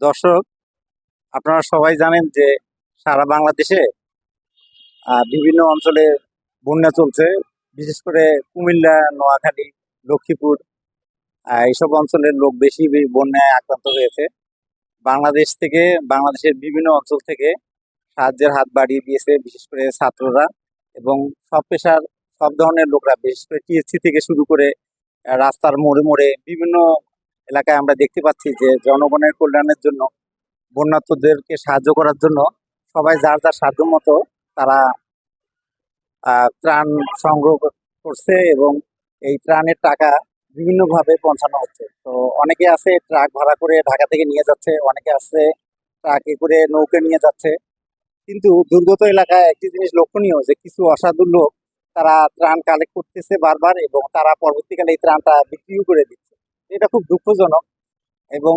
দর্শক, আপনারা সবাই জানেন যে সারা বাংলাদেশে বিভিন্ন অঞ্চলে বন্যা চলছে। বিশেষ করে কুমিল্লা, নোয়াখালী, লক্ষ্মীপুর এইসব অঞ্চলের লোক বেশি বন্যায় আক্রান্ত হয়েছে। বাংলাদেশ থেকে, বাংলাদেশের বিভিন্ন অঞ্চল থেকে সাহায্যের হাত বাড়িয়ে দিয়েছে, বিশেষ করে ছাত্ররা এবং সব পেশার সব ধরনের লোকরা, বিশেষ করে টিএসসি থেকে শুরু করে রাস্তার মোড়ে মোড়ে বিভিন্ন এলাকায় আমরা দেখতে পাচ্ছি যে জনগণের কল্যাণের জন্য, বন্যার্তদেরকে সাহায্য করার জন্য সবাই যার যার সাধ্য মতো তারা ত্রাণ সংগ্রহ করছে এবং এই ত্রাণের টাকা বিভিন্নভাবে পৌঁছানো হচ্ছে। তো অনেকে আছে ট্রাক ভাড়া করে ঢাকা থেকে নিয়ে যাচ্ছে, অনেকে আছে ট্রাকে করে নৌকে নিয়ে যাচ্ছে। কিন্তু দুর্গত এলাকায় একটি জিনিস লক্ষণীয় যে কিছু অসাধু লোক তারা ত্রাণ কালেক্ট করতেছে বারবার এবং তারা পরবর্তীকালে এই ত্রাণটা বিক্রিও করে দিচ্ছে। এটা খুব দুঃখজনক। এবং